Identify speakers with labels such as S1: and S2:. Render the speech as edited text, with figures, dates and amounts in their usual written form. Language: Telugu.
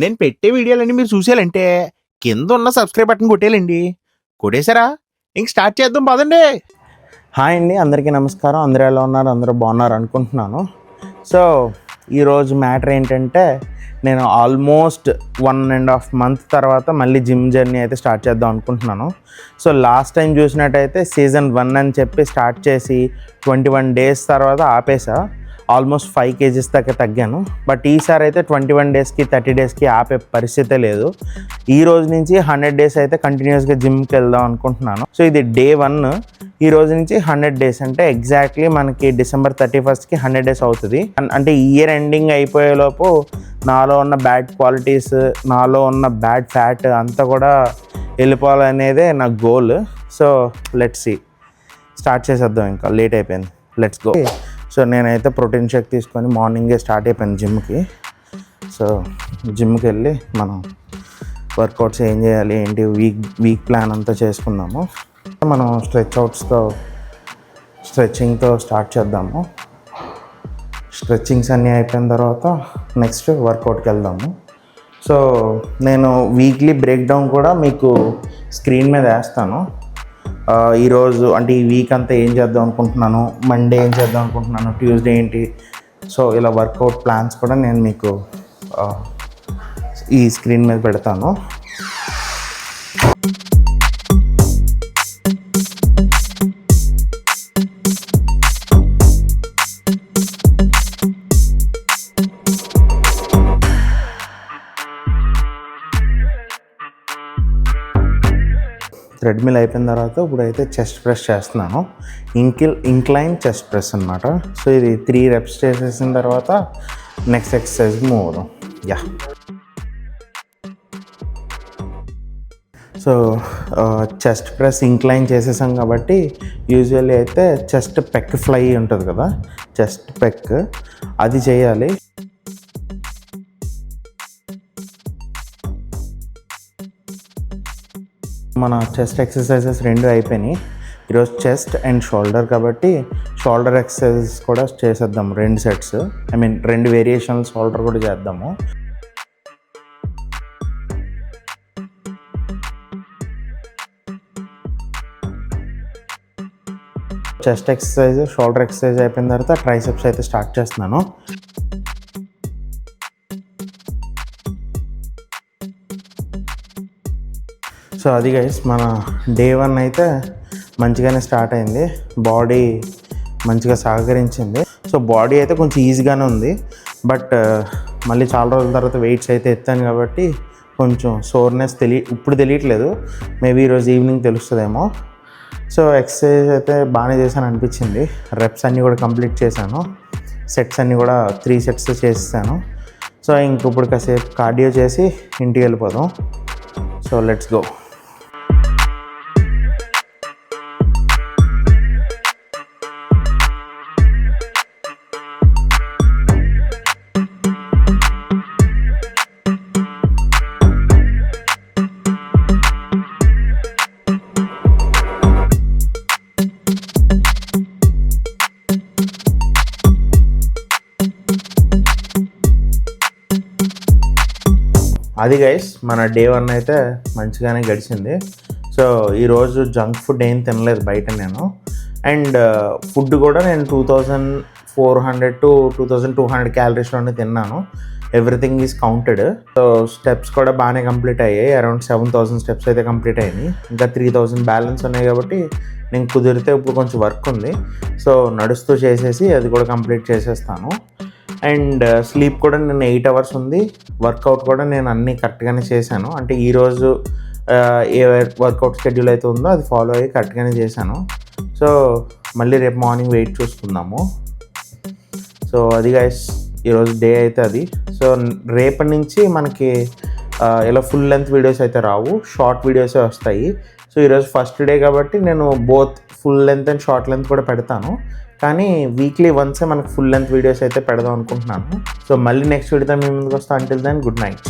S1: నేను పెట్టే వీడియోలన్నీ మీరు చూసేయాలంటే కింద ఉన్న సబ్స్క్రైబ్ బటన్ కొట్టేయాలండి. కొట్టేశారా? ఇంక స్టార్ట్ చేద్దాం పదండి.
S2: హాయ్ అండి, అందరికీ నమస్కారం. అందరూ ఎలా ఉన్నారు? అందరూ బాగున్నారు అనుకుంటున్నాను. సో ఈరోజు మ్యాటర్ ఏంటంటే, నేను ఆల్మోస్ట్ 1.5 month తర్వాత మళ్ళీ జిమ్ జర్నీ అయితే స్టార్ట్ చేద్దాం అనుకుంటున్నాను. సో లాస్ట్ టైం చూసినట్టయితే సీజన్ 1 అని చెప్పి స్టార్ట్ చేసి 21 days తర్వాత ఆపేసా. ఆల్మోస్ట్ 5 kgs దాకా తగ్గాను. బట్ ఈసారి అయితే 21 daysకి 30 daysకి ఆపే పరిస్థితే లేదు. ఈ రోజు నుంచి 100 days అయితే కంటిన్యూస్గా జిమ్కి వెళ్దాం అనుకుంటున్నాను. సో ఇది day 1. ఈ రోజు నుంచి 100 days అంటే ఎగ్జాక్ట్లీ మనకి December 31st 100 days అవుతుంది. అంటే ఇయర్ ఎండింగ్ అయిపోయేలోపు నాలో ఉన్న బ్యాడ్ క్వాలిటీస్, నాలో ఉన్న బ్యాడ్ ఫ్యాట్ అంతా కూడా వెళ్ళిపోవాలనేదే నా goal. So let's see, start చేసేద్దాం. ఇంకా లేట్ అయిపోయింది, లెట్స్ గో. సో నేనైతే ప్రోటీన్ షేక్ తీసుకొని మార్నింగే స్టార్ట్ అయిపోయాను జిమ్కి. సో జిమ్కి వెళ్ళి మనం వర్కౌట్స్ ఏం చేయాలి ఏంటి వీక్ ప్లాన్ అంతా చేసుకుందాము. మనం స్ట్రెచ్చింగ్తో స్టార్ట్ చేద్దాము. స్ట్రెచ్చింగ్స్ అన్నీ అయిపోయిన తర్వాత నెక్స్ట్ వర్కౌట్కి వెళ్దాము. సో నేను వీక్లీ బ్రేక్ డౌన్ కూడా మీకు స్క్రీన్ మీద వేస్తాను. ఈరోజు అంటే ఈ వీక్ అంతా ఏం చేద్దాం అనుకుంటున్నాను, మండే ఏం చేద్దాం అనుకుంటున్నాను, ట్యూస్డే ఏంటి, సో ఇలా వర్కౌట్ ప్లాన్స్ కూడా నేను మీకు ఈ స్క్రీన్ మీద పెడతాను. థ్రెడ్మిల్ అయిపోయిన తర్వాత ఇప్పుడైతే చెస్ట్ ప్రెస్ చేస్తున్నాను. ఇంక్లైన్ చెస్ట్ ప్రెస్ అనమాట. సో ఇది 3 reps చేసేసిన తర్వాత నెక్స్ట్ ఎక్సర్సైజ్ మూవ్ అవుదాం. Yeah, so chest press incline చేసేసాం కాబట్టి యూజువల్లీ అయితే చెస్ట్ పెక్ ఫ్లై ఉంటుంది కదా, చెస్ట్ పెక్ అది చేయాలి. మన చెస్ట్ ఎక్సర్సైజెస్ 2 అయిపోయినాయి. ఈరోజు చెస్ట్ అండ్ షోల్డర్ కాబట్టి షోల్డర్ ఎక్సర్సైజెస్ కూడా చేసేద్దాం. 2 sets, 2 వేరియేషన్లు షోల్డర్ కూడా చేద్దాము. చెస్ట్ ఎక్సర్సైజ్, షోల్డర్ ఎక్సర్సైజ్ అయిపోయిన తర్వాత ట్రైసెప్స్ అయితే స్టార్ట్ చేస్తున్నాను. సో అది గైస్, మన day 1 అయితే మంచిగానే స్టార్ట్ అయింది. బాడీ మంచిగా సహకరించింది. సో బాడీ అయితే కొంచెం ఈజీగానే ఉంది. బట్ మళ్ళీ చాలా రోజుల తర్వాత వెయిట్స్ అయితే ఎత్తాను కాబట్టి కొంచెం సోర్నెస్ ఇప్పుడు తెలియట్లేదు. మేబీ ఈరోజు ఈవినింగ్ తెలుస్తుందేమో. సో ఎక్సర్సైజ్ అయితే బాగానే చేశాను అనిపించింది. రెప్స్ అన్నీ కూడా కంప్లీట్ చేశాను. సెట్స్ అన్నీ కూడా 3 sets చేసేసాను. సో ఇప్పుడు కాసేపు కార్డియో చేసి ఇంటికి వెళ్ళిపోదాం. So let's go. అది గైస్, మన day 1 అయితే మంచిగానే గడిచింది. సో ఈరోజు జంక్ ఫుడ్ ఏం తినలేదు బయట నేను. అండ్ ఫుడ్ కూడా నేను 2400 to 2200 క్యాలరీస్లోనే తిన్నాను. Everything is counted. So steps కూడా బాగానే కంప్లీట్ అయ్యాయి. అరౌండ్ 7000 steps అయితే కంప్లీట్ అయినాయి. ఇంకా 3000 బ్యాలెన్స్ ఉన్నాయి కాబట్టి నేను కుదిరితే ఇప్పుడు కొంచెం వర్క్ ఉంది. సో నడుస్తూ చేసేసి అది కూడా కంప్లీట్ చేసేస్తాను. అండ్ స్లీప్ కూడా నేను 8 hours ఉంది. వర్కౌట్ కూడా నేను అన్నీ కరెక్ట్గానే చేశాను. అంటే ఈరోజు ఏ వర్కౌట్ షెడ్యూల్ అయితే ఉందో అది ఫాలో అయ్యి కరెక్ట్గానే చేశాను. సో మళ్ళీ రేపు మార్నింగ్ వెయిట్ చూసుకుందాము. సో అది గైస్, ఈరోజు డే అయితే అది. సో రేపటి నుంచి మనకి ఇలా ఫుల్ లెంత్ వీడియోస్ అయితే రావు, షార్ట్ వీడియోసే వస్తాయి. సో ఈరోజు ఫస్ట్ డే కాబట్టి నేను both full length and short length కూడా పెడతాను. కానీ వీక్లీ వన్సే మనకు ఫుల్ లెంత్ వీడియోస్ అయితే పెడదాం అనుకుంటున్నాను. సో మళ్ళీ నెక్స్ట్ వీడియోతో మీ ముందుకు వస్తాను. Until then, good night.